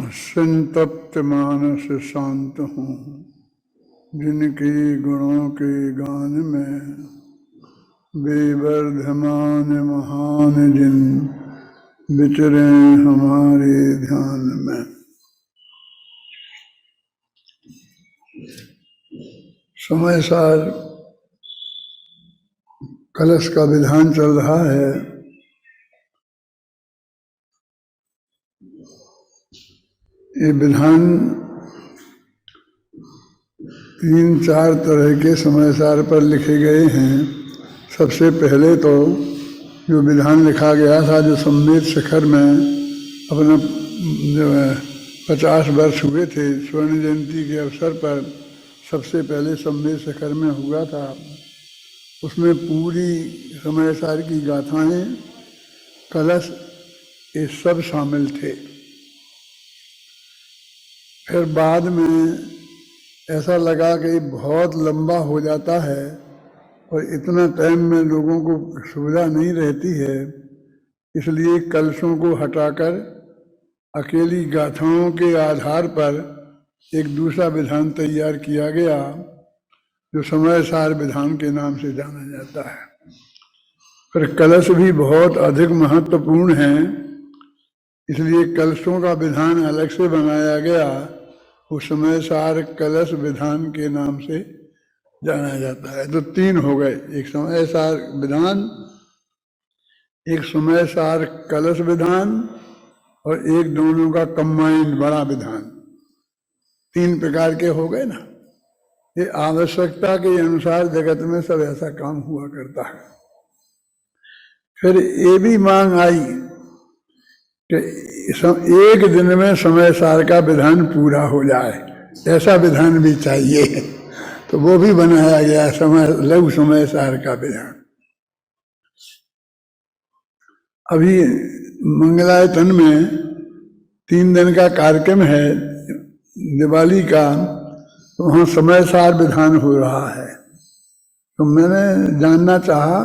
संतप्त मानस शांत हूँ, जिनके गुणों के गान में बेवर्धमान महान जिन विचरे हमारे ध्यान में। समय सार कलश का विधान चल रहा है। ये विधान 3-4 तरह के समय सार पर लिखे गए हैं। सबसे पहले तो जो विधान लिखा गया था, जो सम्मेद शिखर में अपना जो 50 वर्ष हुए थे स्वर्ण जयंती के अवसर पर, सबसे पहले सम्मेद शिखर में हुआ था। उसमें पूरी समय सार की गाथाएं, कलश, ये सब शामिल थे। फिर बाद में ऐसा लगा कि बहुत लंबा हो जाता है और इतना टाइम में लोगों को सुविधा नहीं रहती है, इसलिए कलशों को हटाकर अकेली गाथाओं के आधार पर एक दूसरा विधान तैयार किया गया, जो समय सार विधान के नाम से जाना जाता है। फिर कलश भी बहुत अधिक महत्वपूर्ण है, इसलिए कलशों का विधान अलग से बनाया गया। वो समय सार कलश विधान के नाम से जाना जाता है। तो 3 हो गए, एक समय सार विधान, एक समय सार कलश विधान और एक दोनों का कंबाइंड बड़ा विधान। 3 प्रकार के हो गए ना। ये आवश्यकता के अनुसार जगत में सब ऐसा काम हुआ करता है। फिर ये भी मांग आई कि एक दिन में समय सार का विधान पूरा हो जाए, ऐसा विधान भी चाहिए। तो वो भी बनाया गया समय लघु समय सार का विधान। अभी मंगलायतन में 3 दिन का कार्यक्रम है दिवाली का, तो वहाँ समय सार विधान हो रहा है। तो मैंने जानना चाहा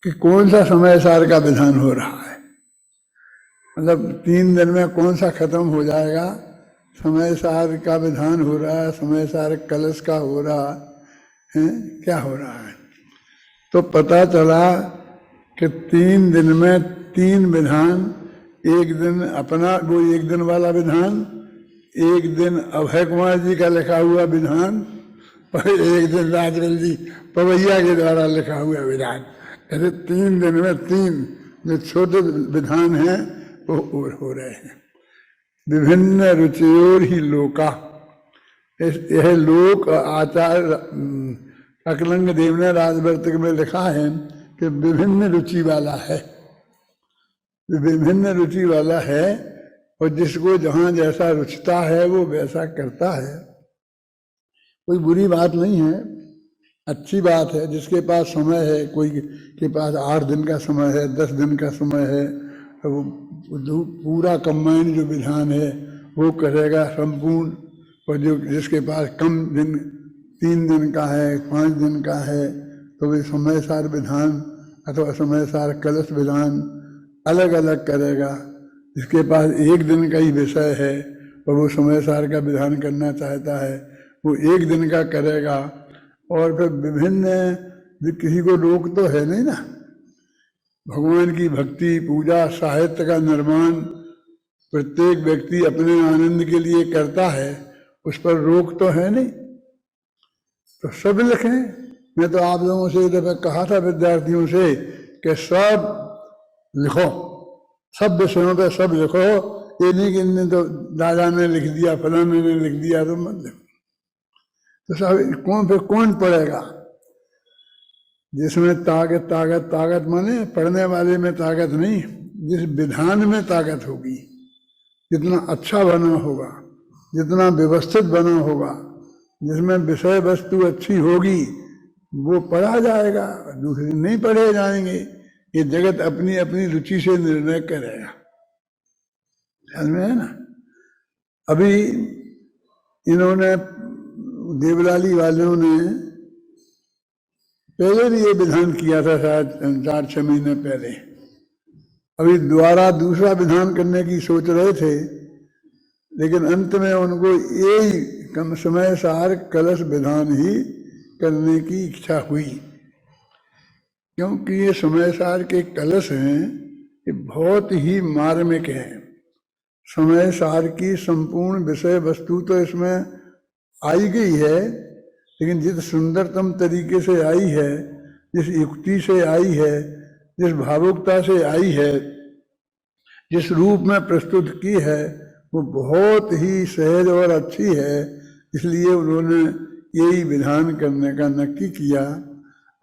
कि कौन सा समय सार का विधान हो रहा है, मतलब 3 दिन में कौन सा खत्म हो जाएगा। समय सार का विधान हो रहा है, समय सार कलश का हो रहा है, क्या हो रहा है। तो पता चला कि 3 दिन में 3 विधान, एक दिन अपना वो एक दिन वाला विधान, एक दिन अभय कुमार जी का लिखा हुआ विधान और एक दिन राजवेल जी पवैया के द्वारा लिखा हुआ विधान। ऐसे 3 दिन में 3 जो छोटे विधान हैं वो हो रहे हैं। विभिन्न रुचियोर ही लोका, यह लोक आचार्य अकलंग देव ने राजवर्तक में लिखा है कि विभिन्न रुचि वाला है, विभिन्न रुचि वाला है, और जिसको जहाँ जैसा रुचता है वो वैसा करता है। कोई बुरी बात नहीं है, अच्छी बात है। जिसके पास समय है, कोई के पास 8 दिन का समय है, 10 दिन का समय है, तो वो पूरा कंबाइंड जो विधान है वो करेगा संपूर्ण। और जो जिसके पास कम दिन, 3 दिन का है, 5 दिन का है, तो वे समय सार विधान अथवा समय सार कलश विधान अलग अलग करेगा। जिसके पास 1 दिन का ही विषय है और वो समय सार का विधान करना चाहता है, वो 1 दिन का करेगा। और फिर विभिन्न, किसी को रोक तो है नहीं ना। भगवान की भक्ति, पूजा, साहित्य का निर्माण प्रत्येक व्यक्ति अपने आनंद के लिए करता है, उस पर रोक तो है नहीं। तो सब लिखें। मैं तो आप लोगों से एक दफा कहा था विद्यार्थियों से कि सब लिखो, सब विषयों पर सब लिखो। ये नहीं कि इनने तो दादा ने लिख दिया, फलाने ने लिख दिया तो मत लिखो। तो सब कौन पढ़ेगा। जिसमें ताकत माने पढ़ने वाले में ताकत नहीं, जिस विधान में ताकत होगी, जितना अच्छा बना होगा, जितना व्यवस्थित बना होगा, जिसमें विषय वस्तु अच्छी होगी, वो पढ़ा जाएगा, दूसरे नहीं पढ़े जाएंगे। ये जगत अपनी अपनी रुचि से निर्णय करेगा, समझ में है ना। अभी इन्होंने देवलाली वालों ने पहले भी ये विधान किया था, शायद 4-6 महीने पहले। अभी दोबारा दूसरा विधान करने की सोच रहे थे, लेकिन अंत में उनको यही कम समय सार कलश विधान ही करने की इच्छा हुई, क्योंकि ये समय सार के कलश हैं, ये बहुत ही मार्मिक हैं। समय सार की संपूर्ण विषय वस्तु तो इसमें आई गई है, लेकिन जिस सुंदरतम तरीके से आई है, जिस युक्ति से आई है, जिस भावुकता से आई है, जिस रूप में प्रस्तुत की है, वो बहुत ही सहज और अच्छी है। इसलिए उन्होंने यही विधान करने का नक्की किया।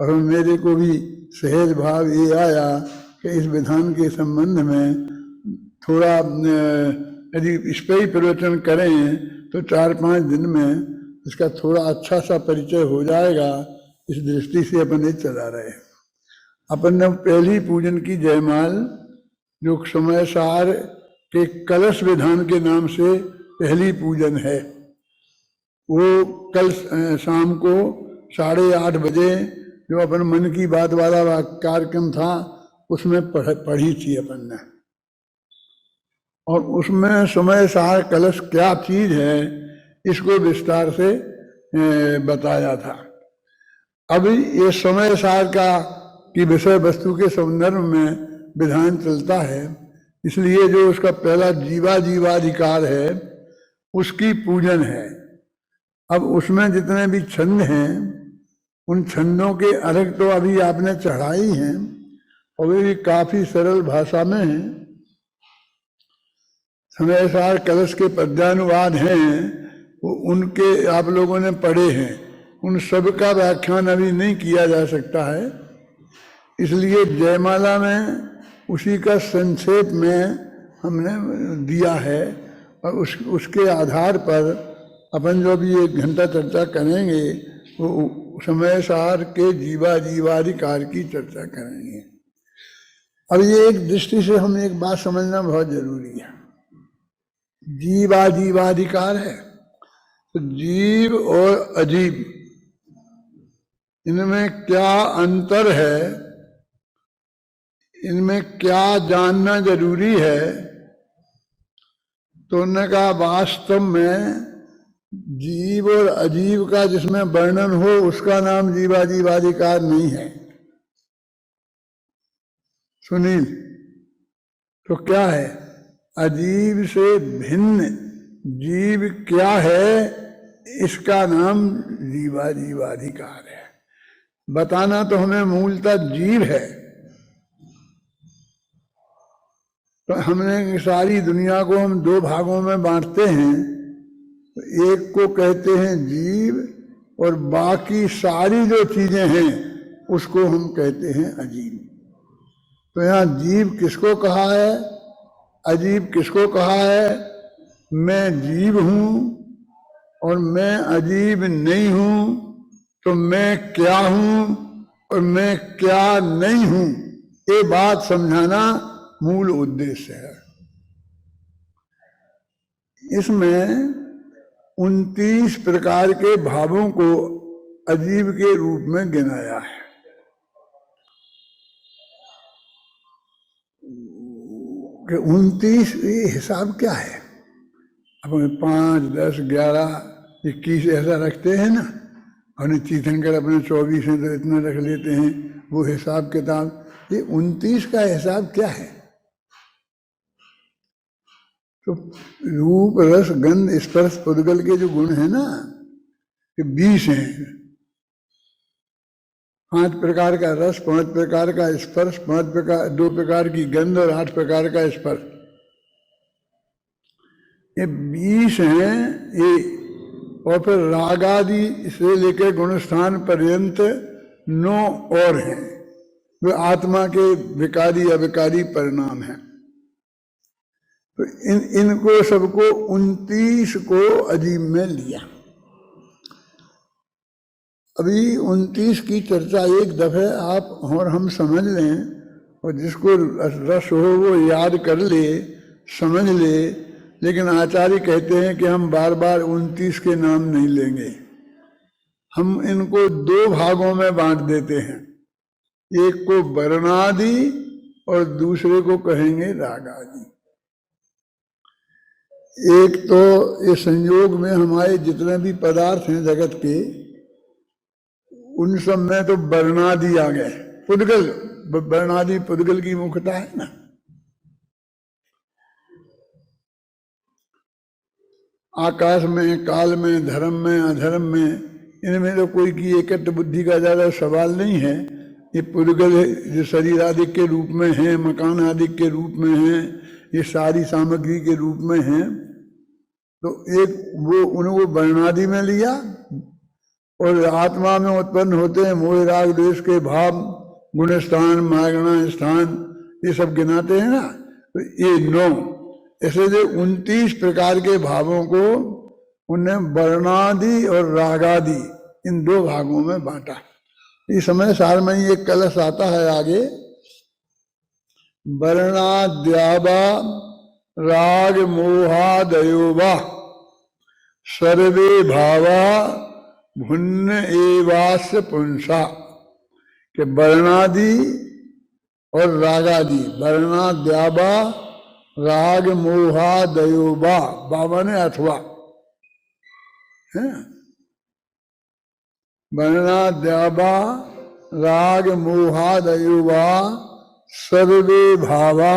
और मेरे को भी सहज भाव ये आया कि इस विधान के संबंध में थोड़ा यदि इस पर ही प्रवचन करें तो 4-5 दिन में इसका थोड़ा अच्छा सा परिचय हो जाएगा। इस दृष्टि से अपन ये चला रहे हैं। अपन ने पहली पूजन की जयमाल, जो समय सार के कलश विधान के नाम से पहली पूजन है, वो कल शाम को 8:30 बजे जो अपन मन की बात वाला कार्यक्रम था उसमें पढ़ी थी अपन ने। और उसमें समय सार कलश क्या चीज है इसको विस्तार से बताया था। अभी ये समय सार का की विषय वस्तु के संदर्भ में विधान चलता है, इसलिए जो उसका पहला जीवाधिकार है उसकी पूजन है। अब उसमें जितने भी छंद हैं उन छंदों के अर्घ तो अभी आपने चढ़ाई हैं और वे भी काफी सरल भाषा में हैं। समय सार कलश के पद्यानुवाद हैं, वो उनके आप लोगों ने पढ़े हैं। उन सब का व्याख्यान अभी नहीं किया जा सकता है, इसलिए जयमाला में उसी का संक्षेप में हमने दिया है। और उसके आधार पर अपन जो भी 1 घंटा चर्चा करेंगे वो समय सार के जीवाधिकार की चर्चा करेंगे। अब ये एक दृष्टि से हम एक बात समझना बहुत जरूरी है। जीवाधिकार है तो जीव और अजीव इनमें क्या अंतर है, इनमें क्या जानना जरूरी है। तो उन्होंने कहा वास्तव में जीव और अजीव का जिसमें वर्णन हो उसका नाम जीवाधिकार नहीं है। सुनील, तो क्या है? अजीव से भिन्न जीव क्या है, इसका नाम जीवाधिकार है। बताना तो हमें मूलतः जीव है। तो हमने सारी दुनिया को हम 2 भागों में बांटते हैं। तो एक को कहते हैं जीव और बाकी सारी जो चीजें हैं उसको हम कहते हैं अजीब। तो यहाँ जीव किसको कहा है, अजीब किसको कहा है? मैं जीव हूं और मैं अजीब नहीं हूं, तो मैं क्या हूं और मैं क्या नहीं हूं, ये बात समझाना मूल उद्देश्य है। इसमें 29 प्रकार के भावों को अजीब के रूप में गिनाया है। कि 29 ये हिसाब क्या है? अब 5, 10, 11, 21 ऐसा रखते हैं ना, और तीर्थंकर अपने 24 हैं तो इतना रख लेते हैं, वो हिसाब किताब। ये 29 का हिसाब क्या है? तो रूप रस गंध स्पर्श पुद्गल के जो गुण है ना, ये 20 हैं। 5 प्रकार का रस, 5 प्रकार का स्पर्श, 2 प्रकार की गंध और 8 प्रकार का स्पर्श, ये 20 हैं ये। और फिर राग आदि से लेकर गुणस्थान पर्यंत 9 और हैं, वे आत्मा के विकारी अविकारी परिणाम हैं। तो इनको सबको 29 को अजीब में लिया। अभी 29 की चर्चा एक दफे आप और हम समझ लें, और जिसको रस हो वो याद कर ले, समझ ले। लेकिन आचार्य कहते हैं कि हम बार बार 29 के नाम नहीं लेंगे, हम इनको 2 भागों में बांट देते हैं। एक को वर्णादि और दूसरे को कहेंगे रागादि। एक तो इस संयोग में हमारे जितने भी पदार्थ हैं जगत के, उन सब में तो वर्णादि आ गए। पुद्गल, वर्णादि पुद्गल की मुख्यता है ना। आकाश में, काल में, धर्म में, अधर्म में, इनमें तो कोई की एकत्र बुद्धि का ज्यादा सवाल नहीं है। ये पुद्गल जो शरीर आदि के रूप में है, मकान आदि के रूप में है, ये सारी सामग्री के रूप में है, तो एक वो उनको वर्णादि में लिया। और आत्मा में उत्पन्न होते हैं मोह राग द्वेष के भाव, गुण स्थान, मागणा स्थान, ये सब गिनाते हैं ना। तो ये 9 ऐसे जो 29 प्रकार के भावों को उनने वर्णादि और रागादि इन 2 भागों में बांटा। इस समय सार में ये कलश आता है आगे, वर्णाद्यावा राग मोहादयोवा सर्वे भावा भुन्न एवास्य पुंसा, के वर्णादि और रागादि, वर्णाद्यावा राग मोहादयोवा, बाबा ने अथवा है, वर्णाद्यावा राग मोहादयोवा सर्वे भावा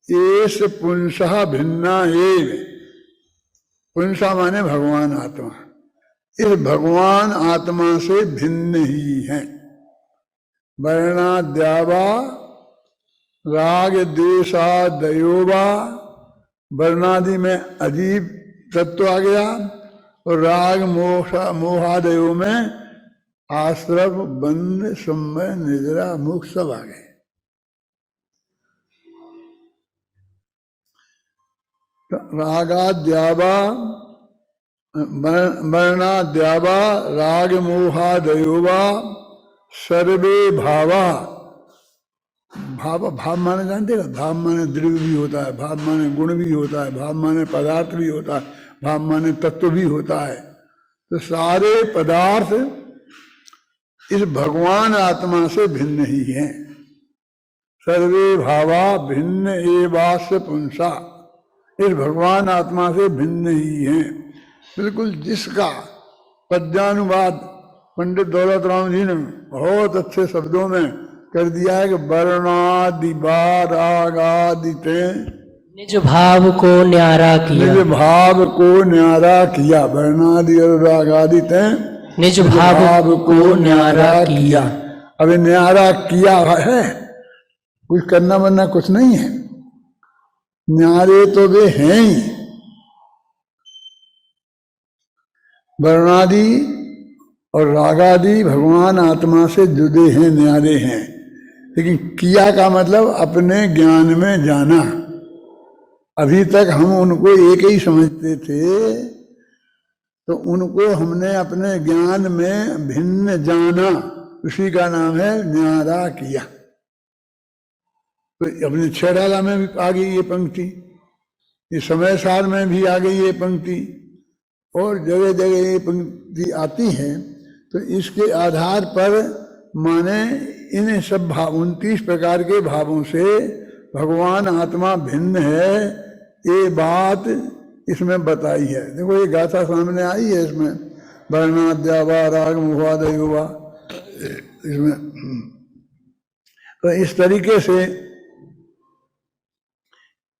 एष पुंसा भिन्ना एव। पुंसा माने भगवान आत्मा, इस भगवान आत्मा से भिन्न ही है। वर्णाद्यावा राग द्वेषादयोवा, वर्णादि में अजीब तत्व आ गया, और राग मोहादयो में आश्रव, बंध, समय, निद्रा, मुख सब आ गए। रागाद्यावा वर्णाद्यावा राग मोहादयोवा सर्वे भावा, भाव, भाव माने जानते हो, भाव माने द्रव्य भी होता है, भाव माने गुण भी होता है, भाव माने पदार्थ भी होता है, भाव माने तत्व भी होता है। तो सारे पदार्थ इस भगवान आत्मा से भिन्न ही हैं। सर्वे भावा भिन्न एवास्य पुंसा, इस भगवान आत्मा से भिन्न ही हैं। बिल्कुल जिसका पद्यानुवाद पंडित दौलत राम जी ने बहुत अच्छे शब्दों में कर दिया है कि वर्णादि रागादिते निज भाव को न्यारा किया, निज भाव को न्यारा किया, वर्णादि और रागादिते निज भाव को न्यारा किया। अभी न्यारा किया है, कुछ करना वरना कुछ नहीं है, न्यारे तो वे हैं ही। वर्णादि और रागादि भगवान आत्मा से जुड़े हैं, न्यारे हैं, लेकिन किया का मतलब अपने ज्ञान में जाना। अभी तक हम उनको एक ही समझते थे, तो उनको हमने अपने ज्ञान में भिन्न जाना, उसी का नाम है न्यारा किया। तो अपने छेड़ाला में भी आ गई ये पंक्ति, ये समय सार में भी आ गई ये पंक्ति, और जगह जगह ये पंक्ति आती है। तो इसके आधार पर माने इन सब भाव 29 प्रकार के भावों से भगवान आत्मा भिन्न है, ये बात इसमें बताई है। देखो ये गाथा सामने आई है इसमें, वर्णाद्यावा राग मोहादयोवा, इसमें। तो इस तरीके से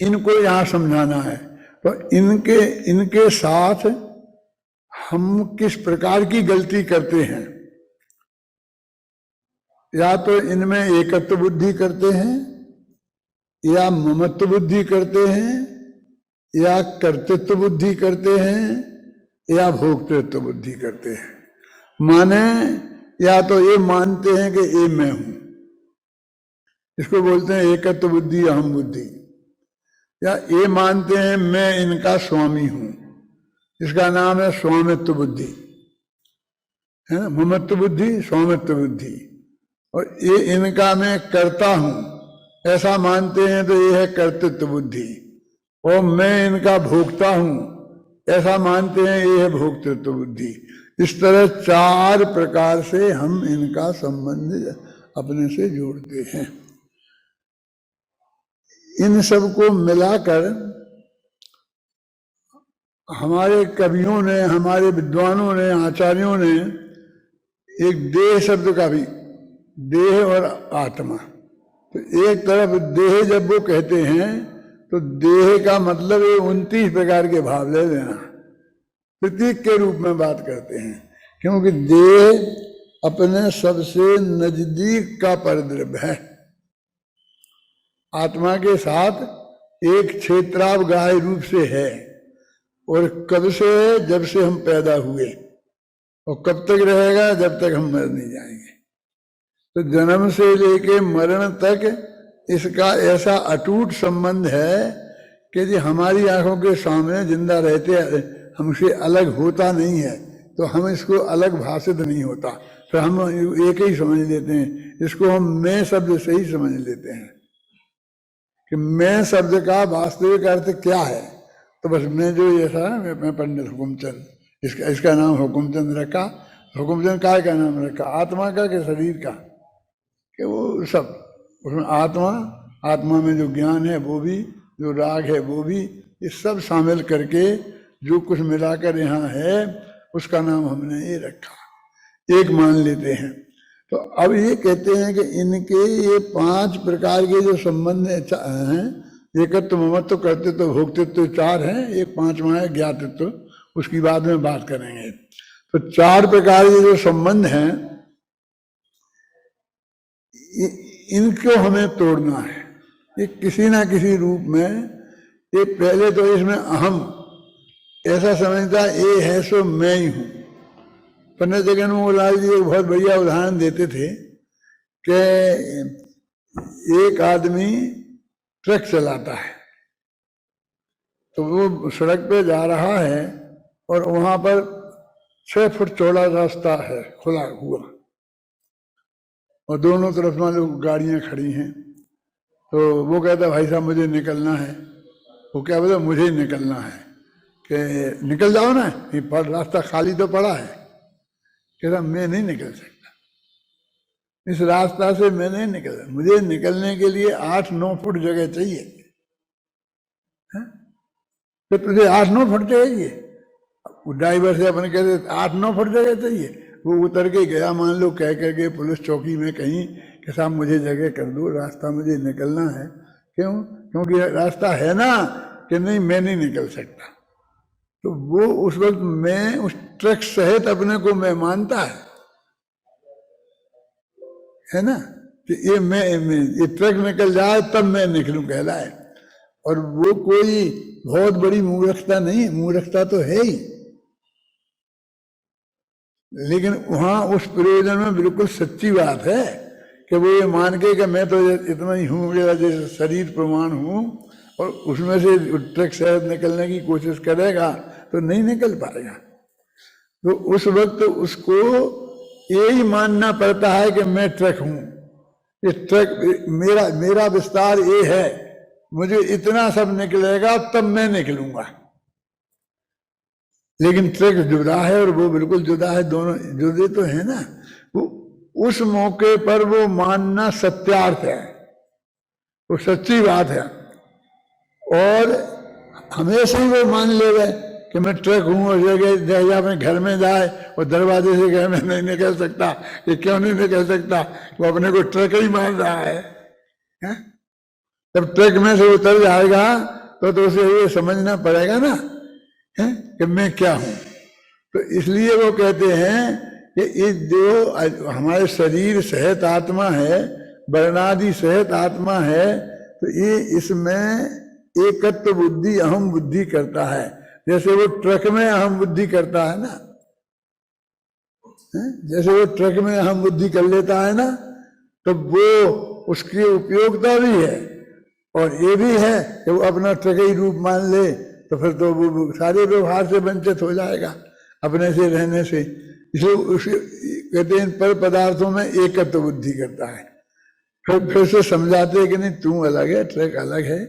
इनको यहां समझाना है। तो इनके साथ हम किस प्रकार की गलती करते हैं, या तो इनमें एकत्व बुद्धि करते हैं, या ममत्व बुद्धि करते हैं, या कर्तृत्व बुद्धि करते हैं, या भोक्तृत्व बुद्धि करते हैं। माने या तो ये मानते हैं कि ये मैं हूं, इसको बोलते हैं एकत्व बुद्धि, अहम बुद्धि, या ये मानते हैं मैं इनका स्वामी हूं, इसका नाम है स्वामित्व बुद्धि, है ना, ममत्व बुद्धि, स्वामित्व बुद्धि। और ये इनका मैं करता हूं ऐसा मानते हैं, तो ये है कर्तृत्व बुद्धि। और मैं इनका भोगता हूं ऐसा मानते हैं, ये है भोक्तृत्व बुद्धि। इस तरह 4 प्रकार से हम इनका संबंध अपने से जोड़ते हैं। इन सब को मिलाकर हमारे कवियों ने, हमारे विद्वानों ने, आचार्यों ने एक देह शब्द का भी, देह और आत्मा, तो एक तरफ देह जब वो कहते हैं तो देह का मतलब ये 29 प्रकार के भाव ले लेना, प्रतीक के रूप में बात करते हैं, क्योंकि देह अपने सबसे नजदीक का परद्रव्य है। आत्मा के साथ एक क्षेत्रावगाह्य रूप से है, और कब से? जब से हम पैदा हुए, और कब तक रहेगा? जब तक हम मर नहीं जाएंगे। तो जन्म से लेके मरण तक इसका ऐसा अटूट संबंध है कि जी हमारी आंखों के सामने जिंदा रहते हमसे अलग होता नहीं है, तो हम इसको अलग भाषित नहीं होता, तो हम एक ही समझ लेते हैं। इसको हम मैं शब्द से ही समझ लेते हैं कि मैं शब्द का वास्तविक अर्थ क्या है। तो बस मैं जो ये था, मैं पंडित हुकुमचंद, इसका नाम हुकुमचंद रखा। हुकुमचंद काय का नाम रखा? आत्मा का कि शरीर का? कि वो सब उसमें आत्मा में जो ज्ञान है वो भी, जो राग है वो भी, ये सब शामिल करके जो कुछ मिलाकर यहाँ है उसका नाम हमने ये रखा, एक मान लेते हैं। तो अब ये कहते हैं कि इनके ये 5 प्रकार के जो संबंध हैं, एकत्व, ममत्व, कर्तृत्व, भोक्तृत्व 4 हैं, एक 5वां है ज्ञातृत्व, उसकी बाद में बात करेंगे। तो 4 प्रकार के जो संबंध हैं इनको हमें तोड़ना है। ये किसी ना किसी रूप में, ये पहले तो इसमें अहम ऐसा समझता ये है सो मैं ही हूं। पंडित जगन मोहन लाल जी एक बहुत बढ़िया उदाहरण देते थे कि एक आदमी ट्रक चलाता है, तो वो सड़क पे जा रहा है और वहां पर 6 फुट चौड़ा रास्ता है खुला हुआ, और दोनों तरफ मान लो गाड़ियां खड़ी हैं। तो वो कहता भाई साहब मुझे निकलना है। वो क्या बोला? मुझे निकलना है। कि निकल जाओ ना, ये पर रास्ता खाली तो पड़ा है। कहता मैं नहीं निकल सकता, इस रास्ता से मैं नहीं निकल सकता, मुझे निकलने के लिए 8-9 फुट जगह चाहिए। तो तुझे 8-9 फुट चाहिए? ड्राइवर से अपने कहते 8-9 फुट जगह चाहिए। वो उतर के गया, मान लो कह करके पुलिस चौकी में कहीं कि साहब मुझे जगह कर दो, रास्ता मुझे निकलना है। क्यों? क्योंकि रास्ता है ना, कि नहीं मैं नहीं निकल सकता। तो वो उस वक्त मैं उस ट्रक सहित अपने को मैं मानता है ना, कि ये मैं ये ट्रक निकल जाए तब मैं निकलूं कहलाए। और वो कोई बहुत बड़ी मूर्खता नहीं, मूर्खता तो है ही, लेकिन वहां उस प्रयोजन में बिल्कुल सच्ची बात है कि वो ये मान के कि मैं तो इतना ही हूँ, मेरा जैसे शरीर प्रमाण हूँ, और उसमें से ट्रक शायद निकलने की कोशिश करेगा तो नहीं निकल पाएगा। तो उस वक्त उसको यही मानना पड़ता है कि मैं ट्रक हूँ, ये ट्रक मेरा विस्तार ये है, मुझे इतना सब निकलेगा तब मैं निकलूंगा। लेकिन ट्रक जुदा है और वो बिल्कुल जुदा है, दोनों जुदे तो है ना। वो उस मौके पर वो मानना सत्यार्थ है, वो सच्ची बात है। और हमेशा ही वो मान ले गए कि मैं ट्रक हूं, और जगह अपने घर में जाए और दरवाजे से कहे मैं नहीं निकल सकता, ये क्यों नहीं निकल सकता? वो अपने को ट्रक ही मान रहा है। जब ट्रक में से उतर जाएगा तो उसे ये समझना पड़ेगा ना है कि मैं क्या हूं। तो इसलिए वो कहते हैं कि ये जो हमारे शरीर सहित आत्मा है, वर्णादि सहित आत्मा है, तो ये इसमें एकत्व बुद्धि, अहम बुद्धि करता है। जैसे वो ट्रक में अहम बुद्धि करता है ना, जैसे वो ट्रक में अहम बुद्धि कर लेता है ना, तो वो उसकी उपयोगिता भी है, और ये भी है कि वो अपना ट्रक ही रूप मान ले, तो फिर तो वो सारे व्यवहार से वंचित हो जाएगा, अपने से रहने से। इसलिए उसे कहते हैं पर पदार्थों में एकत्व बुद्धि करता है। फिर से समझाते हैं कि नहीं तू अलग है, ट्रक अलग है।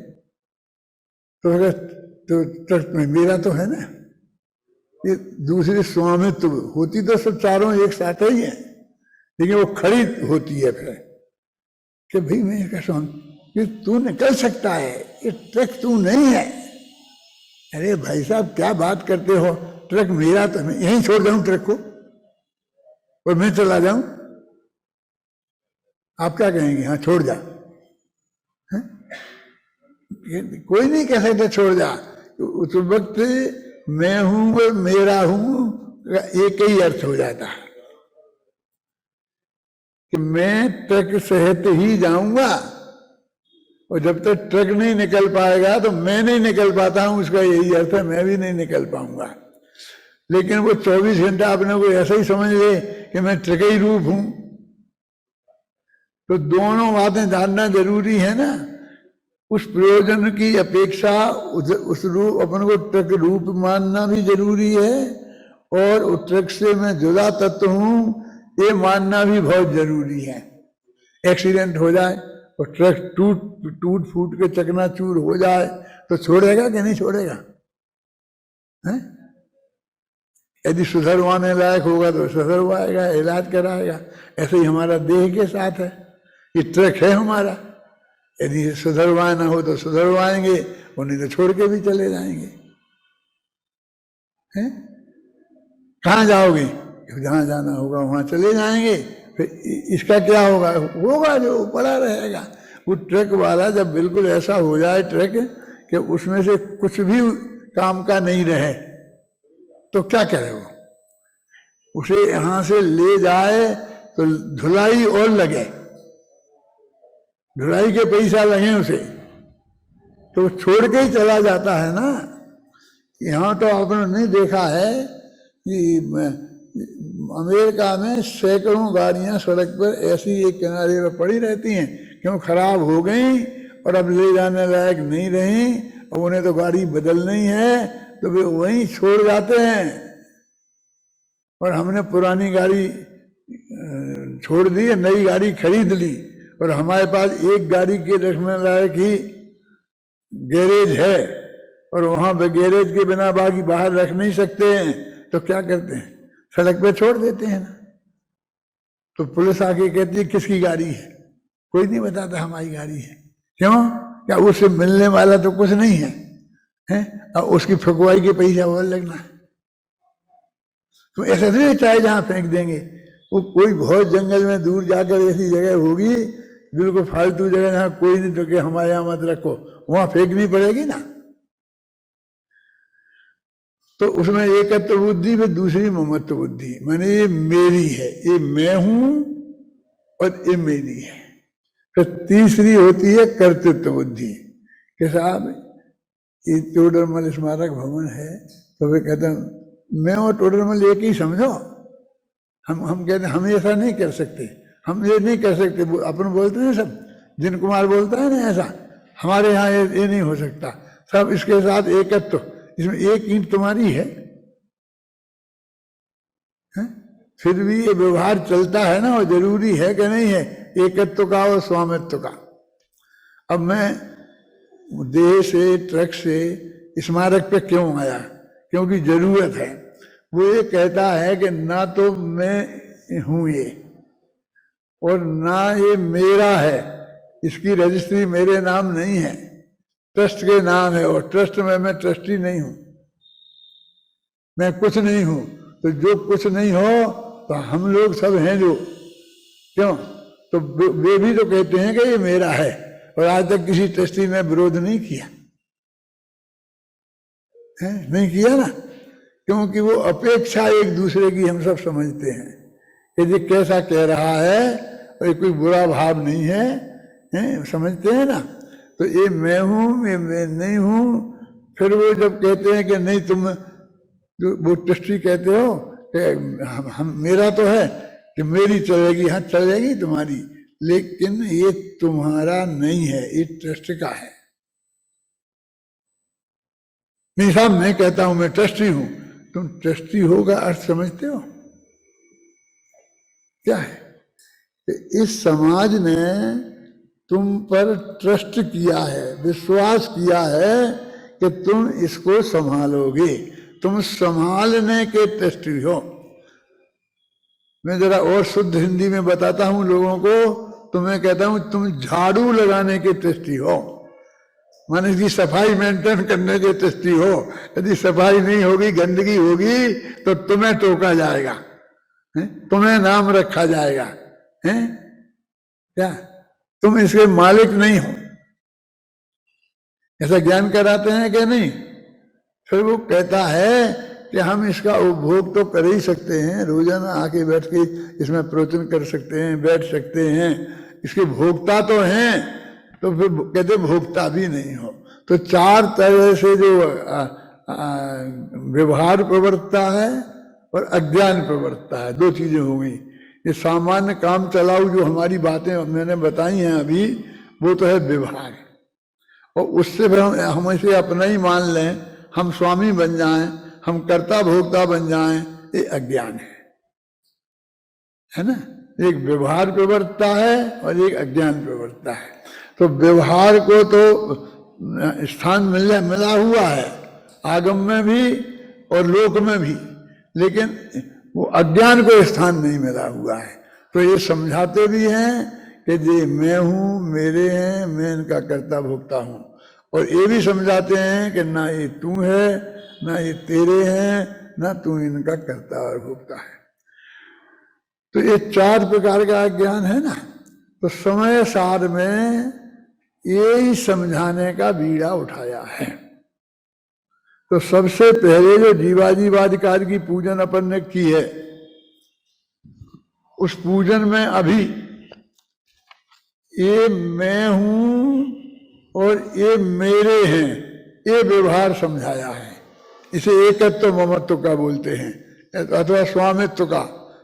तो ट्रक में मेरा तो है ना, ये दूसरी स्वामित्व होती तो सब चारों एक साथ ही है, लेकिन वो खड़ी होती है फिर कि भाई मैं क्या स्वामी, ये तू निकल सकता है, ये ट्रक तू नहीं है, अरे भाई साहब क्या बात करते हो, ट्रक मेरा, तो मैं यहीं छोड़ जाऊं ट्रक को और मैं चला जाऊं? आप क्या कहेंगे? हाँ छोड़ जा। हैं? कोई नहीं कह सकता छोड़ जा। तो उस वक्त मैं हूं और मेरा हूं एक ही अर्थ हो जाता है कि मैं ट्रक सहित ही जाऊंगा, और जब तक ट्रक नहीं निकल पाएगा तो मैं नहीं निकल पाता हूं, उसका यही अर्थ है, मैं भी नहीं निकल पाऊंगा। लेकिन वो 24 घंटा अपने को ऐसा ही समझ ले कि मैं ट्रक ही रूप हूं, तो दोनों बातें जानना जरूरी है ना। उस प्रयोजन की अपेक्षा उस रूप, अपन को ट्रक रूप मानना भी जरूरी है, और उस ट्रक से मैं जुदा तत्व हूं ये मानना भी बहुत जरूरी है। एक्सीडेंट हो जाए और ट्रक टूट फूट के चकनाचूर हो जाए तो छोड़ेगा कि नहीं छोड़ेगा? हैं? यदि सुधरवाने लायक होगा तो सुधरवाएगा, इलाज कराएगा। ऐसे ही हमारा देह के साथ है, ये ट्रक है हमारा, यदि सुधरवाना हो तो सुधरवाएंगे, और नहीं तो छोड़ के भी चले जाएंगे। हैं? कहाँ जाओगे? जहां जाना होगा वहां चले जाएंगे, फिर इसका क्या होगा? होगा जो पड़ा रहेगा। वो ट्रक वाला जब बिल्कुल ऐसा हो जाए ट्रक कि उसमें से कुछ भी काम का नहीं रहे तो क्या करे वो? उसे यहां से ले जाए तो धुलाई और लगे, धुलाई के पैसा लगे उसे, तो छोड़ के ही चला जाता है ना। यहाँ तो आपने नहीं देखा है कि अमेरिका में सैकड़ों गाड़ियां सड़क पर ऐसी एक किनारे पर पड़ी रहती हैं, क्यों? खराब हो गई और अब ले जाने लायक नहीं रही, और उन्हें तो गाड़ी बदलनी है तो वे वहीं छोड़ जाते हैं। और हमने पुरानी गाड़ी छोड़ दी, नई गाड़ी खरीद ली, और हमारे पास एक गाड़ी के रखने लायक ही गैरेज है, और वहां पे गैरेज के बिना बाकी बाहर रख नहीं सकते हैं, तो क्या करते हैं? सड़क पे छोड़ देते हैं ना। तो पुलिस आके कहती है किसकी गाड़ी है? कोई नहीं बताता हमारी गाड़ी है। क्यों? क्या उससे मिलने वाला तो कुछ नहीं है, हैं? और उसकी फुकवाई के पैसा और लगना है। तो ऐसा नहीं चाहे जहां फेंक देंगे, वो कोई बहुत जंगल में दूर जाकर ऐसी जगह होगी बिल्कुल फालतू जगह, जहां कोई नहीं, तो कि हमारे यहां मत रखो, वहां फेंकनी पड़ेगी ना। तो उसमें एकत्व बुद्धि में दूसरी ममत्व बुद्धि, माने ये मेरी है, ये मैं हूं और ये मेरी है। फिर तीसरी होती है कर्तृत्व बुद्धि कि साहब ये टोडरमल स्मारक भवन है, तो वे कहते हैं मैं और टोडरमल एक ही समझो। हम कहते हैं हम ऐसा नहीं कर सकते, हम ये नहीं कर सकते। अपन बोलते हैं सब, जिन कुमार बोलता है ना ऐसा, हमारे यहाँ ये नहीं हो सकता। सब इसके साथ एकत्व, इसमें एक ईंट तुम्हारी है? फिर भी ये व्यवहार चलता है ना, और जरूरी है कि नहीं है एकत्व का और स्वामित्व का। अब मैं देह से, ट्रक से स्मारक पे क्यों आया? क्योंकि जरूरत है। वो ये कहता है कि ना तो मैं हूं ये, और ना ये मेरा है, इसकी रजिस्ट्री मेरे नाम नहीं है, ट्रस्ट के नाम है, और ट्रस्ट में मैं ट्रस्टी नहीं हूं, मैं कुछ नहीं हूं। तो जो कुछ नहीं हो तो हम लोग सब हैं जो, क्यों? तो वे भी तो कहते हैं कि ये मेरा है, और आज तक किसी ट्रस्टी ने विरोध नहीं किया है, नहीं किया ना, क्योंकि वो अपेक्षा एक दूसरे की हम सब समझते हैं कि ये कैसा कह रहा है, और ये कोई बुरा भाव नहीं है, समझते हैं ना। तो ये मैं हूं, ये मैं नहीं हूं। फिर वो जब कहते हैं कि नहीं तुम, जो वो ट्रस्टी कहते हो कि हम मेरा तो है कि मेरी चलेगी, हाँ चलेगी तुम्हारी, लेकिन ये तुम्हारा नहीं है, ये ट्रस्ट का है। नहीं साहब मैं कहता हूं मैं ट्रस्टी हूं, तुम ट्रस्टी हो का अर्थ समझते हो क्या है? इस समाज ने तुम पर ट्रस्ट किया है, विश्वास किया है कि तुम इसको संभालोगे, तुम संभालने के ट्रस्टी हो। मैं जरा और शुद्ध हिंदी में बताता हूं लोगों को, तो मैं कहता हूं तुम झाड़ू लगाने के ट्रस्टी हो। माने इसकी सफाई मेंटेन करने के दृष्टि हो। यदि सफाई नहीं होगी, गंदगी होगी, तो तुम्हें टोका जाएगा, तुम्हें नाम रखा जाएगा, हैं? क्या तुम इसके मालिक नहीं हो? ऐसा ज्ञान कराते हैं कि नहीं? फिर वो कहता है कि हम इसका उपभोग तो कर ही सकते हैं, रोजाना आके बैठ के इसमें प्रवचन कर सकते हैं, बैठ सकते हैं, इसके भोक्ता तो हैं। तो फिर कहते भोक्ता भी नहीं हो। तो चार तरह से जो व्यवहार प्रवृत्ता है और अज्ञान प्रवृत्ता है, दो चीजें हो गई। ये सामान्य काम चलाऊ जो हमारी बातें मैंने बताई हैं अभी, वो तो है व्यवहार, और उससे फिर हम इसे अपना ही मान लें, हम स्वामी बन जाएं, हम कर्ता भोक्ता बन जाएं, ये अज्ञान है ना। एक व्यवहार प्रवृत्ता है और एक अज्ञान प्रवृत्ता है। तो व्यवहार को तो स्थान मिला हुआ है, आगम में भी और लोक में भी, लेकिन वो अज्ञान को स्थान नहीं मिला हुआ है। तो ये समझाते भी हैं कि ये मैं हूं, मेरे हैं, मैं इनका कर्ता भोक्ता हूं, और ये भी समझाते हैं कि ना ये तू है, ना ये तेरे हैं, ना तू इनका कर्ता और भोक्ता है। तो ये चार प्रकार का ज्ञान है ना। तो समय सार में यही समझाने का बीड़ा उठाया है। तो सबसे पहले जो जीवाजीवादिकार की पूजन अपन ने की है, उस पूजन में अभी ये मैं हूं और ये मेरे हैं, ये व्यवहार समझाया है। इसे एकत्व ममत्व का बोलते हैं, अथवा स्वामित्व का,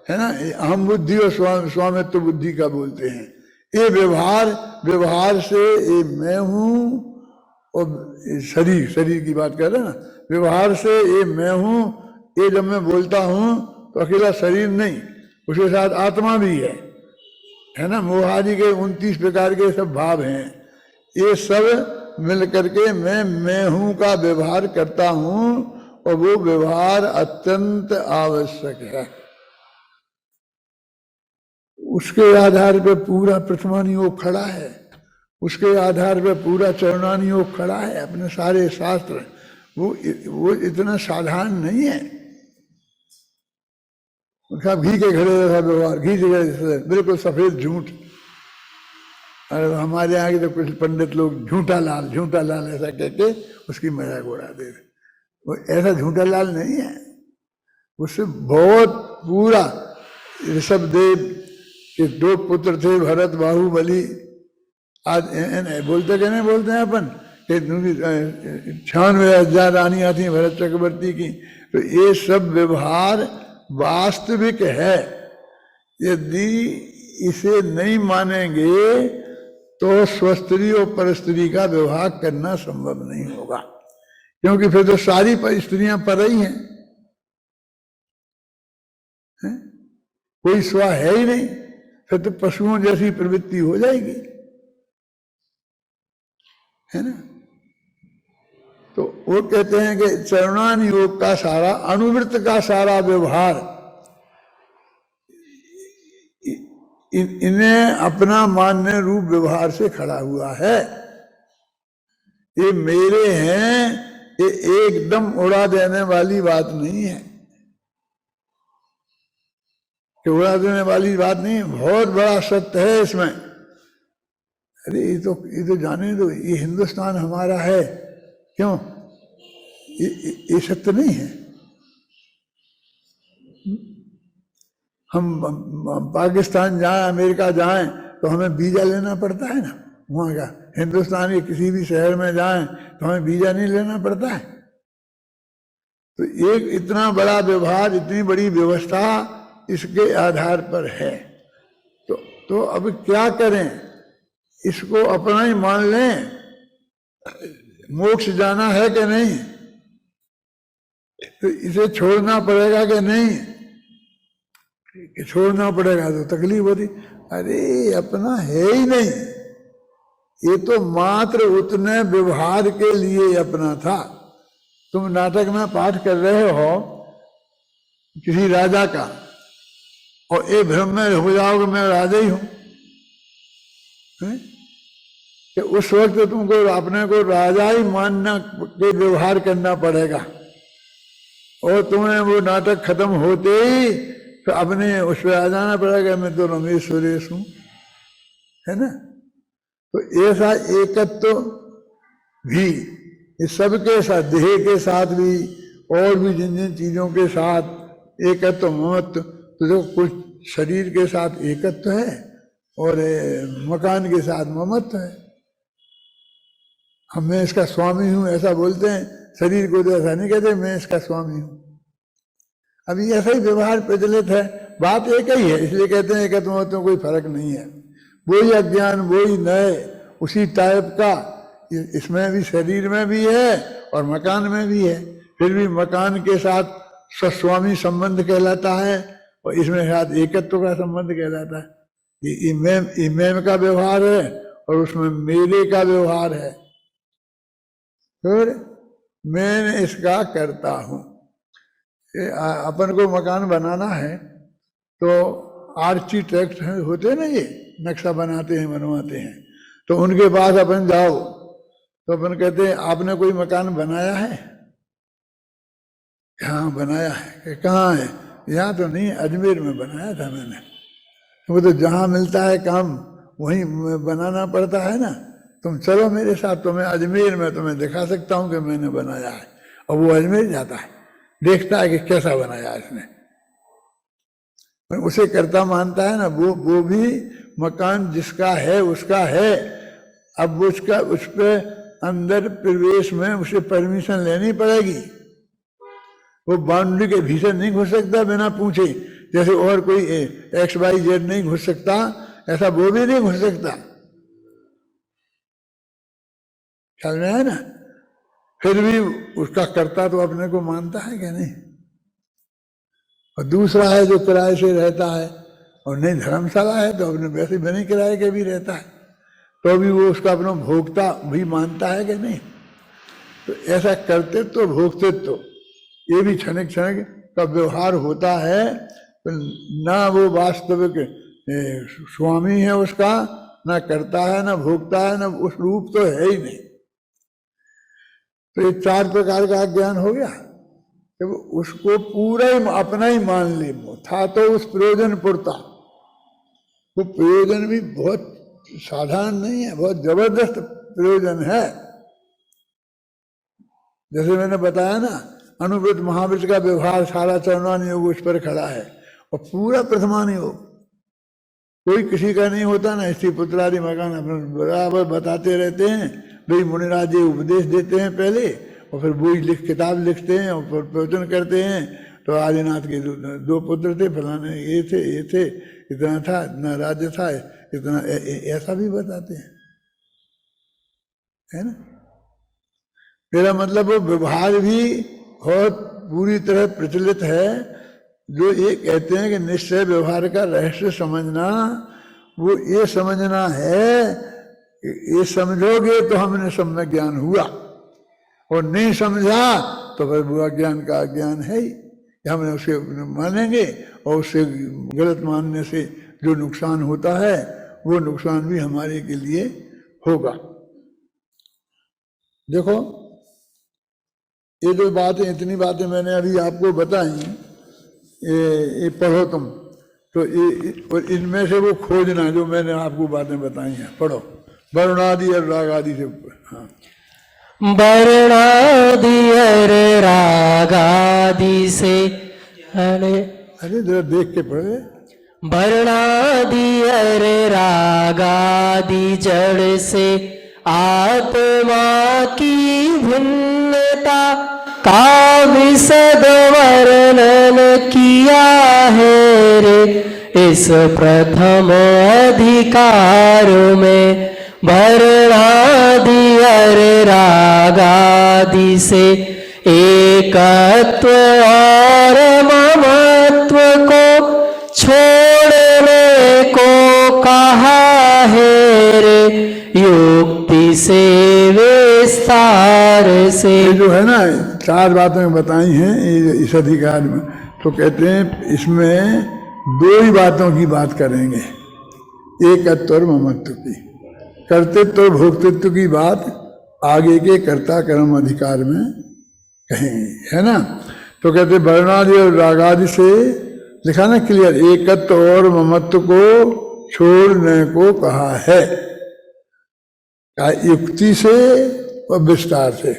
है ना। अहम बुद्धि और स्वामित्व बुद्धि का बोलते हैं। ये व्यवहार से ये मैं हूं, और शरीर की बात कर रहे हैं ना, व्यवहार से ये मैं हूं, ये जब मैं बोलता हूं तो अकेला शरीर नहीं, उसके साथ आत्मा भी है ना। मोहादि के 29 प्रकार के सब भाव हैं, ये सब मिल करके मैं हूं का व्यवहार करता हूं, और वो व्यवहार अत्यंत आवश्यक है। उसके आधार पर पूरा प्रथमान योग खड़ा है, उसके आधार पर पूरा चरणान योग खड़ा है। अपने सारे शास्त्र वो इतना साधारण नहीं है। उसका घी के घड़े जैसा व्यवहार, घी के घड़े बिल्कुल सफेद झूठ। और हमारे यहाँ के तो कुछ पंडित लोग झूठा लाल ऐसा कहते उसकी मजाक उड़ा दे। वो ऐसा झूठा लाल नहीं है, उससे बहुत पूरा। ऋषभदेव के 2 पुत्र थे, भरत बाहुबली। आज बोलते कि नहीं बोलते हैं अपन कि 96,000 रानी आती हैं भरत चक्रवर्ती की। तो ये सब व्यवहार वास्तविक है। यदि इसे नहीं मानेंगे तो स्वस्त्री और परस्त्री का व्यवहार करना संभव नहीं होगा, क्योंकि फिर तो सारी स्त्रियां पर ही हैं, कोई स्व है ही नहीं, फिर तो पशुओं जैसी प्रवृत्ति हो जाएगी, है ना। तो वो कहते हैं कि चरणान योग का सारा, अनुवृत्त का सारा व्यवहार इन्हें अपना मान्य रूप व्यवहार से खड़ा हुआ है। ये मेरे हैं, ये एकदम उड़ा देने वाली बात नहीं है, कि उड़ा देने वाली बात नहीं, बहुत बड़ा सत्य है इसमें। अरे ये तो जाने दो, ये हिंदुस्तान हमारा है, क्यों? ये सत्य नहीं है। हम पाकिस्तान जाएं, अमेरिका जाएं, तो हमें वीजा लेना पड़ता है ना वहां का। हिंदुस्तान के किसी भी शहर में जाएं तो हमें वीजा नहीं लेना पड़ता है। तो एक इतना बड़ा व्यवहार, इतनी बड़ी व्यवस्था इसके आधार पर है। तो अब क्या करें? इसको अपना ही मान लें। मोक्ष जाना है कि नहीं, तो इसे छोड़ना पड़ेगा कि नहीं? कि छोड़ना पड़ेगा तो तकलीफ होती। अरे अपना है ही नहीं, ये तो मात्र उतने व्यवहार के लिए अपना था। तुम नाटक में पाठ कर रहे हो किसी राजा का, और ये भ्रम में हो जाओगे मैं राजा ही हूं, कि उस वक्त तुमको अपने को राजा ही मानना के व्यवहार करना पड़ेगा, और तुम्हें वो नाटक खत्म होते ही तो अपने उस पर आ जाना पड़ेगा, मैं तो रमेश सुरेश हूं, है ना। तो ऐसा एकत्व भी इस सबके साथ, देह के साथ भी और भी जिन जिन चीजों के साथ एकत्व ममत्व, तो जो कुछ शरीर के साथ एकत्व है और मकान के साथ ममत्व है। हम मैं इसका स्वामी हूं ऐसा बोलते हैं, शरीर को तो ऐसा नहीं कहते मैं इसका स्वामी हूं। अभी ऐसा ही व्यवहार प्रचलित है, बात एक ही है, इसलिए कहते हैं एकत्व ममत्व कोई फर्क नहीं है, वही अज्ञान वही नए उसी टाइप का इसमें भी, शरीर में भी है और मकान में भी है। फिर भी मकान के साथ स्वस्वामी संबंध कहलाता है और इसमें साथ एकत्व का संबंध कहलाता है। ये इमेम का व्यवहार है और उसमें मेरे का व्यवहार है। फिर मैं इसका करता हूं। अपन को मकान बनाना है तो आर्किटेक्ट होते ना, ये नक्शा बनाते हैं बनवाते हैं, तो उनके पास अपन जाओ तो अपन कहते हैं आपने कोई मकान बनाया है? हाँ बनाया है। कहाँ है? यहाँ तो नहीं, अजमेर में बनाया था मैंने। वो तो जहाँ मिलता है काम वहीं बनाना पड़ता है ना, तुम चलो मेरे साथ, तुम्हें अजमेर में तुम्हें दिखा सकता हूँ कि मैंने बनाया है। और वो अजमेर जाता है, देखता है कि कैसा बनाया इसने, उसे करता मानता है ना। वो भी मकान जिसका है उसका है। अब उसका उस पर अंदर प्रवेश में उसे परमिशन लेनी पड़ेगी। वो बाउंड्री के भीतर नहीं घुस सकता बिना पूछे, जैसे और कोई XYZ नहीं घुस सकता, ऐसा वो भी नहीं घुस सकता। ख्याल में है ना। फिर भी उसका कर्ता तो अपने को मानता है क्या? नहीं। और दूसरा है जो किराए से रहता है, और नहीं धर्मशाला है तो अपने वैसे बिना किराए के भी रहता है, तो भी वो उसका अपना भोक्ता भी मानता है कि नहीं। तो ऐसा कर्तृत्व तो भोक्तृत्व ये भी क्षणिक क्षणिक का व्यवहार होता है, तो ना वो वास्तविक स्वामी है उसका, ना करता है, ना भोगता है, ना उस रूप तो है ही नहीं। तो ये 4 प्रकार का ज्ञान हो गया। तो उसको पूरा ही अपना ही मान ले, था तो उस प्रयोजन पुरता। वो प्रयोजन भी बहुत साधारण नहीं है, बहुत जबरदस्त प्रयोजन है। जैसे मैंने बताया ना, अनुव्रत महाव्रत का व्यवहार सारा चरणान योग उस पर खड़ा है, और पूरा प्रथमान योग कोई किसी का नहीं होता ना। स्त्री पुत्रादि मकान अपने बराबर बताते रहते हैं, भाई मुनिराज जी उपदेश देते हैं पहले, और फिर वही किताब लिखते हैं और फिर प्रवचन करते हैं। तो आदिनाथ के 2 पुत्र थे, फलाने ये थे, इतना था, इतना राज्य था, इतना ऐसा भी बताते हैं, है ना। मेरा मतलब वो व्यवहार भी बहुत पूरी तरह प्रचलित है। जो ये कहते हैं कि निश्चय व्यवहार का रहस्य समझना, वो ये समझना है कि ये समझोगे तो हमने सम्यक ज्ञान हुआ, और नहीं समझा तो फिर वो अज्ञान का अज्ञान है ही। हमने उसे मानेंगे और उससे गलत मानने से जो नुकसान होता है वो नुकसान भी हमारे के लिए होगा। देखो ये जो बातें, इतनी बातें मैंने अभी आपको बताई, ये पढ़ो तुम तो और इनमें से वो खोजना जो मैंने आपको बातें बताई हैं, पढ़ो। वरुणादि और राग आदि से। हाँ, वर्णादि और रागादि से, अरे जरा देख के पढ़े। वर्णादि और रागादि जड़ से आत्मा की भिन्नता का विशद वर्णन किया है रे इस प्रथम अधिकार में। वर्णादि और रागादि से एकत्व और ममत्व को छोड़ने को कहा है रे युक्ति से विस्तार से। जो है ना 4 बातें बताई हैं इस अधिकार में, तो कहते हैं इसमें 2 ही बातों की बात करेंगे, एकत्व और ममत्व की, कर्तृत्व और भोक्तृत्व की बात आगे के कर्ता कर्म अधिकार में कहेंगे, है ना। तो कहते वर्णादि और रागादि से लिखा ना क्लियर, एकत्व और ममत्व को छोड़ने को कहा है, युक्ति से और विस्तार से।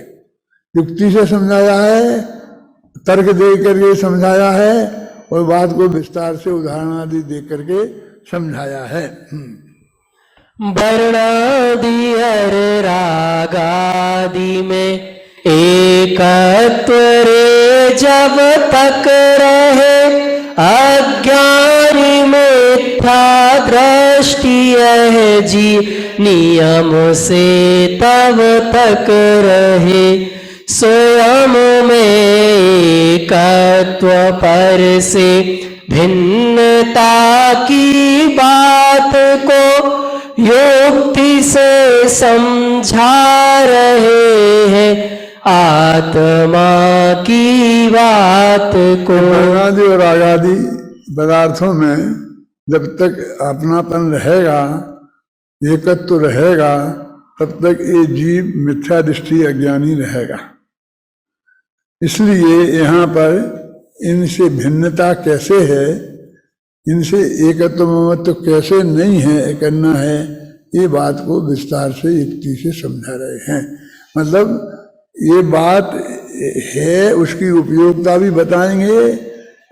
युक्ति से समझाया है, तर्क दे करके समझाया है, और बात को विस्तार से उदाहरण आदि दे करके समझाया है। वर्णादि और रागादि में एकत्व रे जब तक रहे, अज्ञानी मिथ्या दृष्टि यह जी नियम से तब तक रहे। स्वयं में एकत्व पर से भिन्नता की बात को युक्ति से समझा रहे हैं, आत्मा की बात को। वर्णादि और रागादि पदार्थों में जब तक अपनापन रहेगा, एकत्व रहेगा, तब तक ये जीव मिथ्या दृष्टि अज्ञानी रहेगा। इसलिए यहाँ पर इनसे भिन्नता कैसे है, इनसे एकत्व ममत्व कैसे नहीं है, करना है, ये बात को विस्तार से युक्ति से समझा रहे हैं। मतलब ये बात है, उसकी उपयोगिता भी बताएंगे,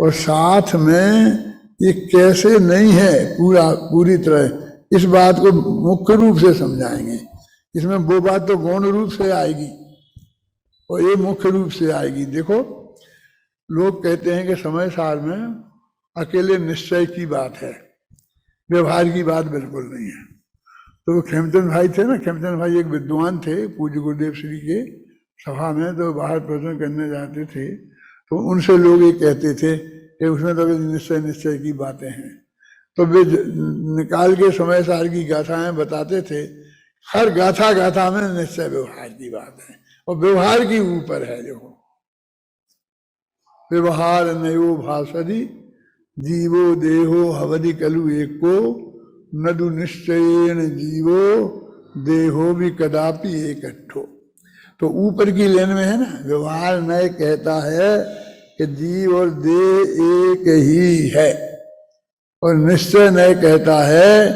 और साथ में ये कैसे नहीं है पूरी तरह, इस बात को मुख्य रूप से समझाएंगे। इसमें वो बात तो गौण रूप से आएगी और ये मुख्य रूप से आएगी। देखो, लोग कहते हैं कि समय सार में अकेले निश्चय की बात है, व्यवहार की बात बिल्कुल नहीं है। तो खेमचंद भाई थे ना, खेमचंद भाई एक विद्वान थे पूज्य गुरुदेव श्री के सभा में, तो बाहर प्रवचन करने जाते थे, तो उनसे लोग ये कहते थे कि उसमें तो निश्चय निश्चय की बातें हैं। तो वे निकाल के समय सार की गाथाएं बताते थे, हर गाथा गाथा में निश्चय व्यवहार की बात है, और व्यवहार की ऊपर है। देखो, व्यवहार नयो भाषदि जीवो देहो हवदि कलु एको, नदु निश्चयेन जीवो देहो भी कदापि एकट्ठो। तो ऊपर की लेन में है ना, व्यवहार नय कहता है कि जीव और देह एक ही है, और निश्चय नय कहता है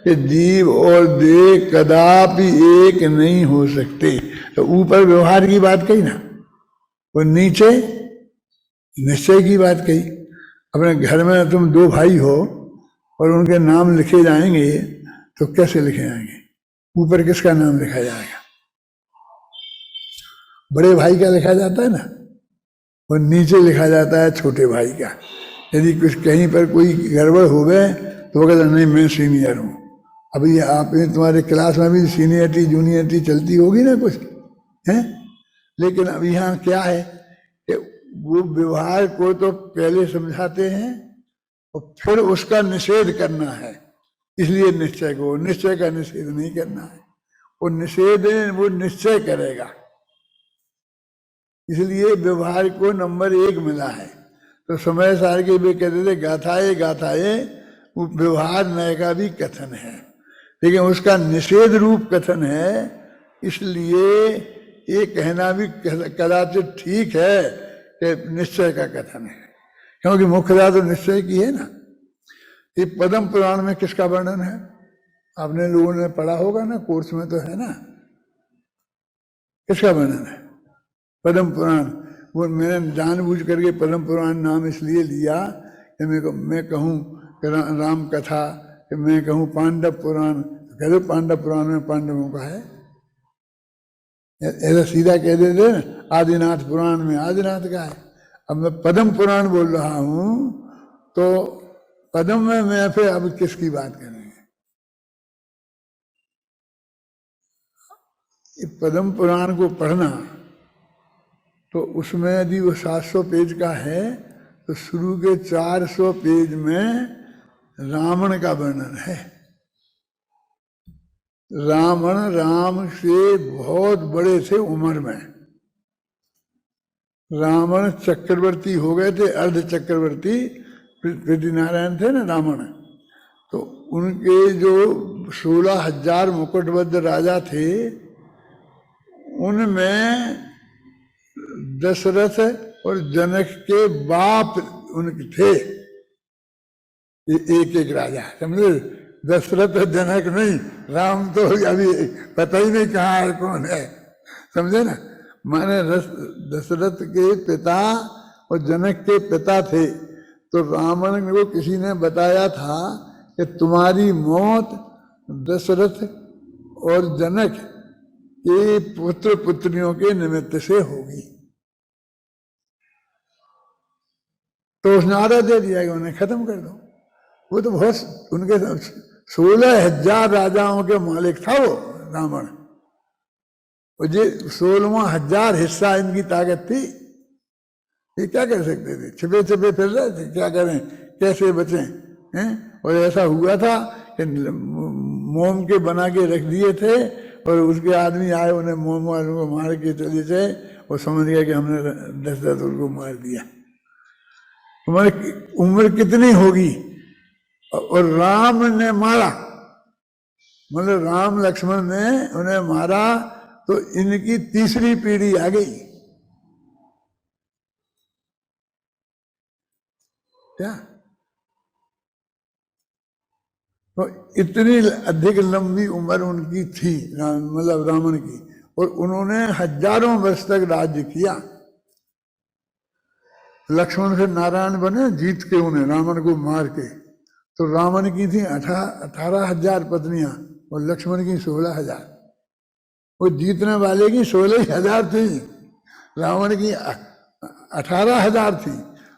कि जीव और देह कदापि एक नहीं हो सकते। तो ऊपर व्यवहार की बात कही ना, और नीचे निश्चय की बात कही। अपने घर में तुम दो भाई हो और उनके नाम लिखे जाएंगे, तो कैसे लिखे जाएंगे? ऊपर किसका नाम लिखा जाएगा? बड़े भाई का लिखा जाता है ना, और नीचे लिखा जाता है छोटे भाई का। यदि कुछ कहीं पर कोई गड़बड़ हो गए तो वो कहता नहीं मैं सीनियर हूँ। अभी आप तुम्हारे क्लास में भी सीनियरिटी जूनियरिटी चलती होगी ना कुछ, है? लेकिन अब यहाँ क्या है कि वो व्यवहार को तो पहले समझाते हैं और फिर उसका निषेध करना है। इसलिए निश्चय को, निश्चय का निषेध नहीं करना है, वो निषेध वो निश्चय करेगा। इसलिए व्यवहार को नंबर 1 मिला है। तो समय सार के भी कहते थे गाथाए गाथाए, वो व्यवहार नय का भी कथन है, लेकिन उसका निषेध रूप कथन है। इसलिए ये कहना भी कदाचित ठीक है कि निश्चय का कथन है, क्योंकि मुख्यता तो निश्चय की है ना। ये पद्म पुराण में किसका वर्णन है? आपने लोगों ने पढ़ा होगा ना, कोर्स में तो है ना। किसका वर्णन है? पद्म पुराण। वो मैंने जानबूझ करके पद्म पुराण नाम इसलिए लिया कि मैं कहूँ राम कथा, कि मैं कहूँ पांडव पुराण। कह दो पांडव पुराण में पांडवों का है, ऐसा सीधा कह देते ना। आदिनाथ पुराण में आदिनाथ का है। अब मैं पद्म पुराण बोल रहा हूँ, तो पद्म में मैं फिर अब किसकी बात करेंगे? पद्म पुराण को पढ़ना तो उसमें यदि वो 700 पेज का है तो शुरू के 400 पेज में रावण का वर्णन है। रावण राम से बहुत बड़े थे उम्र में। रावण चक्रवर्ती हो गए थे, अर्ध चक्रवर्ती। पृथ्वी नारायण थे ना रावण, तो उनके जो 16,000 मुकुटबद्ध राजा थे, उनमें दशरथ और जनक के बाप उनके थे, ये एक एक राजा, समझे। दशरथ और जनक नहीं, राम तो अभी पता ही नहीं कहाँ है, कौन है, समझे ना। माने दशरथ के पिता और जनक के पिता थे। तो रावण को किसी ने बताया था कि तुम्हारी मौत दशरथ और जनक के पुत्र पुत्रियों के निमित्त से होगी। तो उसने आदेश दे दिया कि उन्हें खत्म कर दो। वो तो बहुत उनके 16,000 राजाओं के मालिक था वो रावण, और ये 16,000 हिस्सा इनकी ताकत थी। ये क्या कर सकते थे, छिपे छिपे फिर रहे थे, क्या करें, कैसे बचें, हैं। और ऐसा हुआ था कि मोम के बना के रख दिए थे, और उसके आदमी आए, उन्हें मोम वालों को मार के चले गए, और समझ गया कि हमने दशरथ उनको मार दिया। तुम्हारी उम्र कितनी होगी, और राम ने मारा, मतलब राम लक्ष्मण ने उन्हें मारा, तो इनकी तीसरी पीढ़ी आ गई। क्या तो इतनी अधिक लंबी उम्र उनकी थी, मतलब रावण की, और उन्होंने हजारों वर्ष तक राज्य किया। लक्ष्मण फिर नारायण बने, जीत के उन्हें रावण को मार के। तो रावण की थी 18,000 पत्नियां, और लक्ष्मण की 16,000। वो जीतने वाले की 16,000 थी, रावण की 18,000 थी।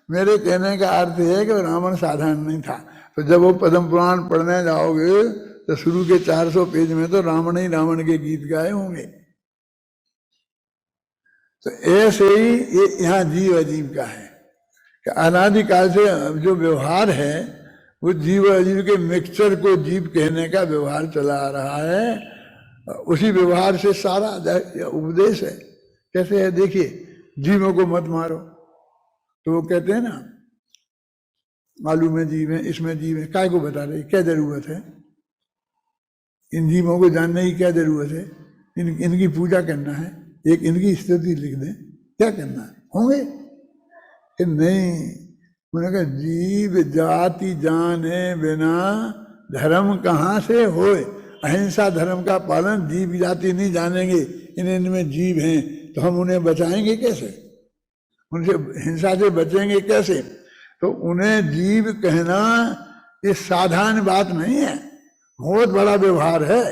मेरे कहने का अर्थ है कि रावण साधारण नहीं था। तो जब वो पद्म पुराण पढ़ने जाओगे तो शुरू के 400 पेज में तो रावण ही रावण के गीत गाए होंगे। तो ऐसे ही ये यहाँ जीव अजीव का है कि अनादिकाल से जो व्यवहार है वो जीव अजीव के मिक्सचर को जीव कहने का व्यवहार चला आ रहा है। उसी व्यवहार से सारा उपदेश है। कैसे है देखिए, जीवों को मत मारो, तो वो कहते हैं ना आलू में जीव है, इसमें जीव है, काय को बता रहे, क्या जरूरत है इन जीवों को जानने की, क्या जरूरत है, इनकी पूजा करना है, एक इनकी स्थिति लिख दें, क्या करना है, होंगे कि नहीं। उन्होंने कहा जीव जाति जाने बिना धर्म कहाँ से होए, अहिंसा धर्म का पालन जीव जाति नहीं जानेंगे, इनमें जीव हैं तो हम उन्हें बचाएंगे कैसे, उनसे हिंसा से बचेंगे कैसे। तो उन्हें जीव कहना ये साधारण बात नहीं है, बहुत बड़ा व्यवहार है।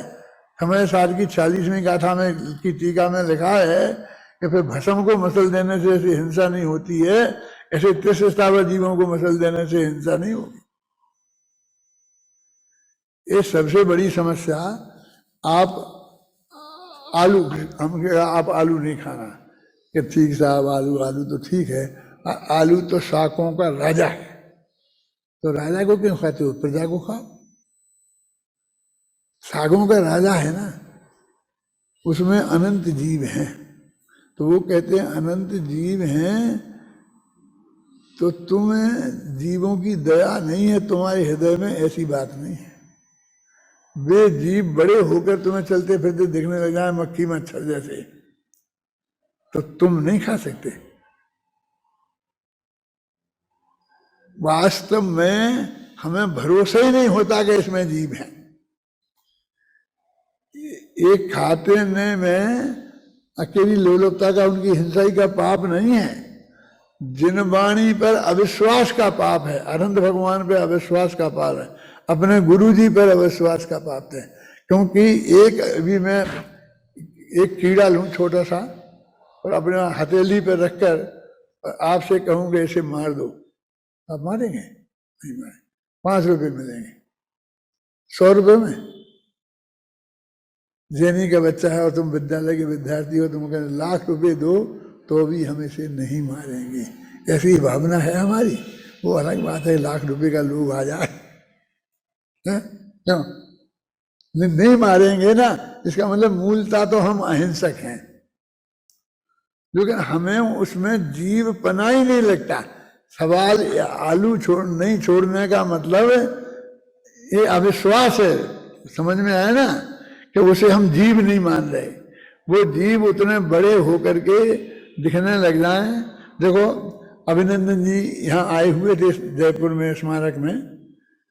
समय सार की 40वीं गाथा में की टीका में लिखा है कि फिर भस्म को मसल देने से ऐसी हिंसा नहीं होती है, ऐसे कृष्ण स्थावर जीवों को मसल देने से हिंसा नहीं होगी। ये सबसे बड़ी समस्या। आप आलू, हम आप आलू नहीं खाना, कि ठीक साहब आलू, आलू तो ठीक है, आलू तो शाकों का राजा है, तो राजा को क्यों खाते हो, प्रजा को खाओ। शाकों का राजा है ना, उसमें अनंत जीव हैं। तो वो कहते हैं अनंत जीव हैं तो तुम्हें जीवों की दया नहीं है तुम्हारे हृदय में, ऐसी बात नहीं है। वे जीव बड़े होकर तुम्हें चलते फिरते दिखने लग जाए मक्खी मच्छर जैसे, तो तुम नहीं खा सकते। वास्तव में हमें भरोसा ही नहीं होता कि इसमें जीव है। एक खाते में अकेली लोलुपता का, उनकी हिंसाई का पाप नहीं है, जिनवाणी पर अविश्वास का पाप है, अनंत भगवान पर अविश्वास का पाप है, अपने गुरु जी पर अविश्वास का पाप है। क्योंकि एक अभी मैं एक कीड़ा लूं छोटा सा और अपने हथेली पर रखकर आपसे कहूंगे इसे मार दो, आप मारेंगे? नहीं मारेंगे। 5 रुपए मिलेंगे, 100 रुपए में जैनी का बच्चा है और तुम विद्यालय के विद्यार्थी हो, तुम कहते 1,00,000 रुपए दो तो भी हम इसे नहीं मारेंगे। ऐसी भावना है हमारी। वो अलग बात है 1,00,000 रुपए का लोभ आ जाए, क्यों नहीं मारेंगे ना, इसका मतलब मूलतः तो हम अहिंसक हैं, लेकिन हमें उसमें जीव पना ही नहीं लगता। सवाल आलू नहीं छोड़ने का मतलब ये अविश्वास है समझ में आया ना कि उसे हम जीव नहीं मान रहे, वो जीव उतने बड़े होकर के दिखने लग जाए। देखो अभिनंदन जी यहाँ आए हुए थे जयपुर में स्मारक में,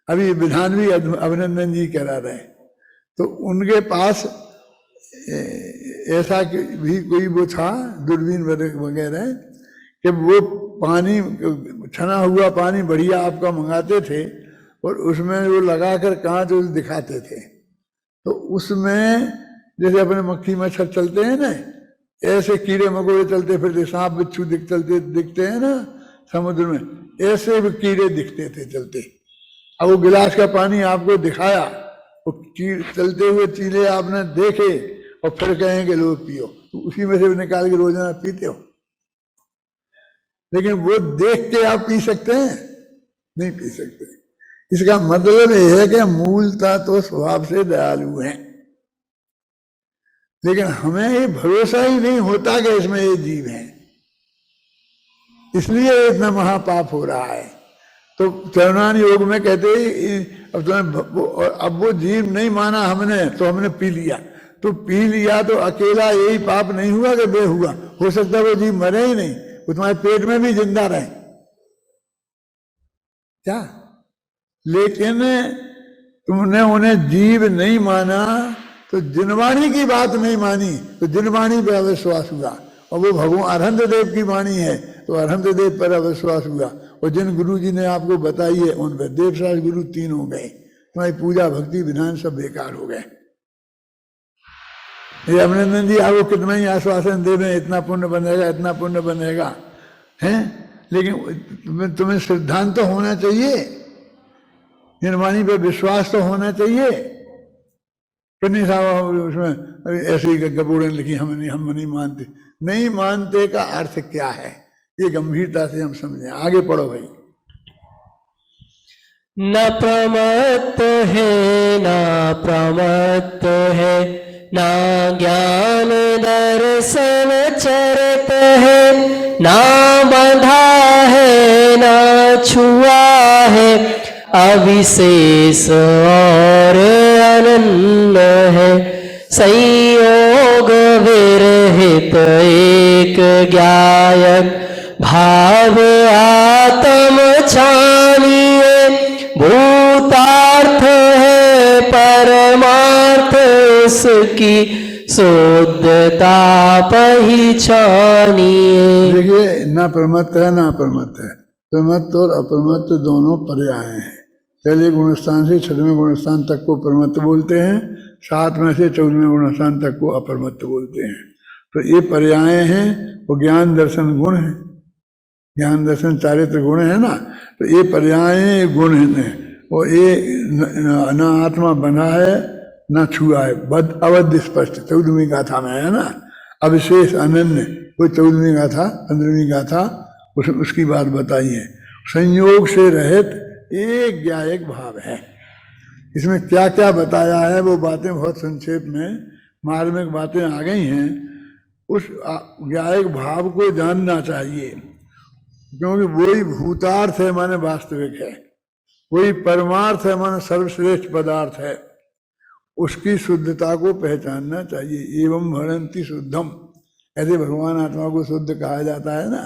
अभी विधान भी अभिनंदन जी करा रहे, तो उनके पास ऐसा भी कोई वो था दूरबीन वगैरह कि वो पानी छना हुआ पानी बढ़िया आपका मंगाते थे और उसमें वो लगाकर कांच दिखाते थे, तो उसमें जैसे अपने मक्खी मच्छर चलते हैं ना, ऐसे कीड़े मकोड़े चलते फिरते, सांप बिच्छू दिखते हैं ना समुद्र में, ऐसे भी कीड़े दिखते थे चलते। अब वो गिलास का पानी आपको दिखाया, वो चलते हुए चीले आपने देखे और फिर कहें कि लो पियो, तो उसी में से निकाल के रोजाना पीते हो। लेकिन वो देख के आप पी सकते हैं? नहीं पी सकते। इसका मतलब यह है कि मूलतः तो स्वभाव से दयालु हैं, लेकिन हमें ये भरोसा ही नहीं होता कि इसमें ये जीव है, इसलिए इतना महापाप हो रहा है। तो चरणान योग में कहते अब वो जीव नहीं माना हमने, तो हमने पी लिया, तो पी लिया तो अकेला यही पाप नहीं हुआ कि बे हुआ, हो सकता है वो जीव मरे ही नहीं, वो तुम्हारे पेट में भी जिंदा रहे क्या। लेकिन तुमने उन्हें जीव नहीं माना, तो जिनवाणी की बात नहीं मानी, तो जिनवाणी पर अविश्वास हुआ, और वो भगवान अरहंत देव की वाणी है तो अरहंत देव पर अविश्वास हुआ, और जिन गुरु जी ने आपको बताई है उन पर देवशास गुरु 3 हो गए, तुम्हारी पूजा भक्ति विधान सब बेकार हो गए। ये अभिनंदन जी आपको कितना ही आश्वासन दे रहे, इतना पुण्य बनेगा इतना पुण्य बनेगा, हैं, लेकिन तुम्हें सिद्धांत तो होना चाहिए, निर्वाणी पे विश्वास तो होना चाहिए। कितनी साहब उसमें ऐसी गबूड़े लिखी हम नहीं मानते, नहीं मानते का अर्थ क्या है, ये गंभीरता से हम समझें। आगे पढ़ो भाई। न प्रमत्त है न प्रमत्त है, ना ज्ञान दर्शन चरत है, ना बंधा है ना छुआ है, अविशेष और अनन्य है, संयोग विरहित एक ज्ञायक, भाव आत्म छानिए, भूतार्थ है परमार्थ उसकी, शुद्धता पहचानिए। देखिए ना प्रमत्त है ना अप्रमत्त है, प्रमत्त और अप्रमत्त दोनों पर्याय हैं। पहले गुणस्थान से 6वें गुणस्थान तक को प्रमत्त बोलते हैं, 7वें से 14वें गुणस्थान तक को अप्रमत्त बोलते हैं। तो ये पर्याय हैं, वो ज्ञान दर्शन गुण है, ज्ञान दर्शन चारित्र गुण है ना, तो ये पर्याय गुण है। और ये न आत्मा बना है न छुआ है, अवध स्पष्ट 14वीं गाथा में है ना, अविशेष अनन्य, वो 14वीं गाथा 15वीं गाथा उसकी बात बताई है। संयोग से रहित एक ज्ञायक भाव है। इसमें क्या क्या बताया है वो बातें बहुत संक्षेप में मार्मिक बातें आ गई हैं। उस ज्ञायक भाव को जानना चाहिए, क्योंकि वही भूतार्थ है माने वास्तविक है, वही परमार्थ है माने सर्वश्रेष्ठ पदार्थ है, उसकी शुद्धता को पहचानना चाहिए। एवं भरंती शुद्धम, ऐसे भगवान आत्मा को शुद्ध कहा जाता है ना।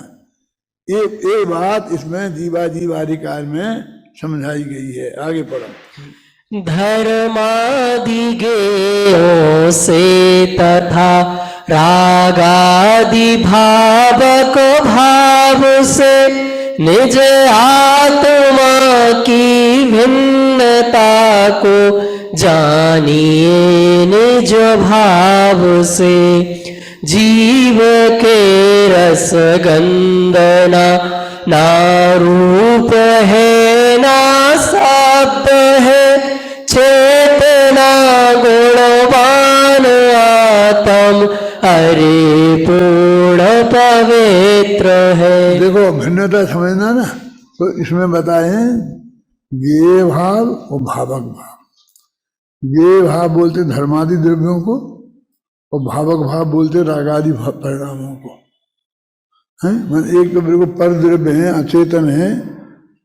ये बात इसमें जीवाधिकार में समझाई गई है। आगे पढ़ो। धर्मादि गेयों से तथा रागादि भावक भाव से, निज आत्मा की भिन्नता को जानिए निज भाव से। जीव के रस गंधना ना रूप है ना शब्द है, चेतना गुणवान आत्म हरे पूर्ण पवित्र है। देखो भिन्नता समझना ना, तो इसमें बताए ज्ञेय भाव और भावक भाव। ज्ञेय भाव बोलते धर्मादि द्रव्यों को, और भावक भाव बोलते रागादि परिणामों को। हैं एक तो बिल्कुल पर द्रव्य है, अचेतन है,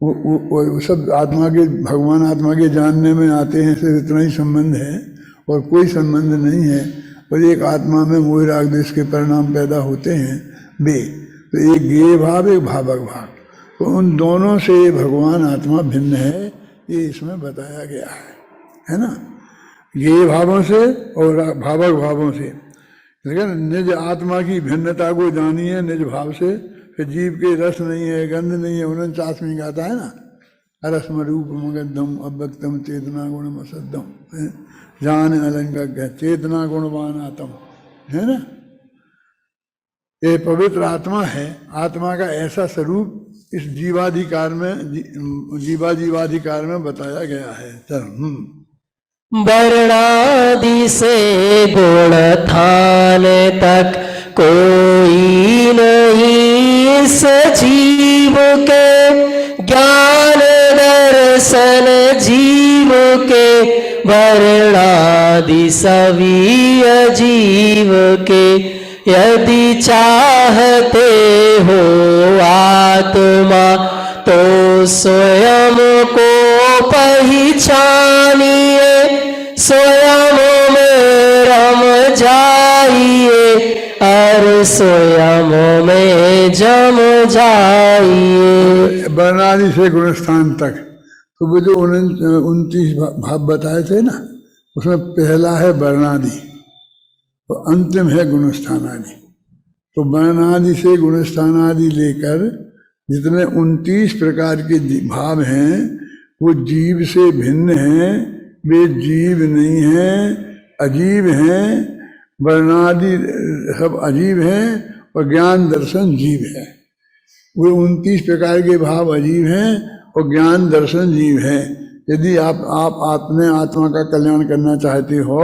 वो सब आत्मा के, भगवान आत्मा के जानने में आते हैं, सिर्फ इतना ही संबंध है और कोई संबंध नहीं है। और एक आत्मा में मोह राग द्वेष के परिणाम पैदा होते हैं वे, तो एक ज्ञेय भाव एक भावक भाव, तो उन दोनों से भगवान आत्मा भिन्न है, ये इसमें बताया गया है ना। ज्ञेय भावों से और भावक भावों से, लेकिन निज आत्मा की भिन्नता को जानिए निज भाव से। फिर जीव के रस नहीं है, गंध नहीं है, 49वीं गाता है ना, अरस्म रूप मगद्धम अव्यक्तम चेतना गुणम असद्धम, जान अलंक चेतना गुणवान आत्म, है ना। ये पवित्र आत्मा है, आत्मा का ऐसा स्वरूप इस जीवाधिकार में, जीवाधिकार में बताया गया है। चल वर्णादि से गुण थान तक कोई नहीं इस जीव के, ज्ञान दर्शन जीव के वर्णादि सभी अजीव के। यदि चाहते हो आत्मा तो स्वयं को पहचानिए, स्वयं में रम जाइए और स्वयं में जम जाइए। वर्णादि से गुणस्थान तक, तो वो जो 29 भाव बताए थे ना, उसमें पहला है वर्णादि, तो अंतिम है गुणस्थान आदि। तो वर्णादि से गुणस्थान आदि लेकर जितने 29 प्रकार के भाव हैं वो जीव से भिन्न हैं, वे जीव नहीं हैं, अजीब हैं। वर्णादि सब अजीब हैं और ज्ञान दर्शन जीव है। वो 29 प्रकार के भाव अजीब हैं और ज्ञान दर्शन जीव है। यदि आप अपने आत्मा का कल्याण करना चाहते हो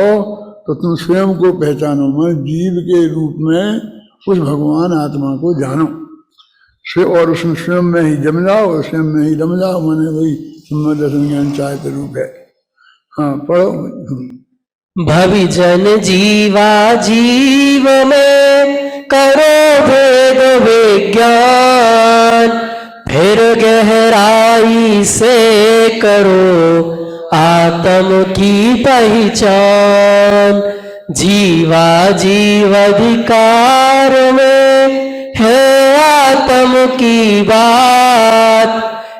तो तुम स्वयं को पहचानो, मैं जीव के रूप में उस भगवान आत्मा को जानो, और उसमें स्वयं में ही जम जाओ, स्वयं में ही रम जाओ। मैंने वही सम्यक दर्शन ज्ञान चाहते रूप है। हाँ पढ़ो। भविजन जीवा जीव में करो भेद विज्ञान, फिर गहराई से करो आत्म की पहचान। जीवा जीव अधिकार में है आत्म की बात,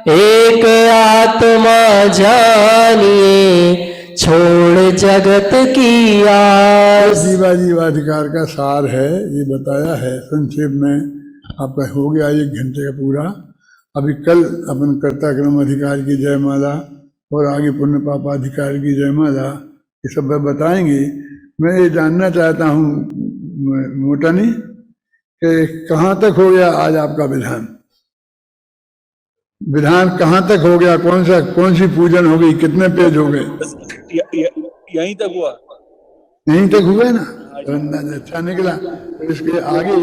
एक आत्मा जानिए छोड़ जगत की आस। जीवा जीवाधिकार का सार है, ये बताया है संक्षेप में। आपका हो गया 1 घंटे का पूरा। अभी कल अपन कर्ता क्रम अधिकार की जयमाला और आगे पुण्य पापाधिकार की जयमाला, ये सब बताएंगे। मैं ये जानना चाहता हूँ मोटा नहीं कि कहाँ तक हो गया आज आपका विधान, विधान कहाँ तक हो गया, कौन सी पूजन हो गई, कितने पेज हो गए? यहीं तक हुआ, यहीं तक हुआ ना, तो अच्छा निकला। तो इसके आगे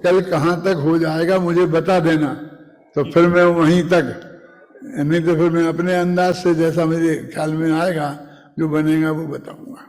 कल कहाँ तक हो जाएगा मुझे बता देना, तो फिर मैं वहीं तक, नहीं तो फिर मैं अपने अंदाज से जैसा मेरे ख्याल में आएगा जो बनेगा वो बताऊंगा।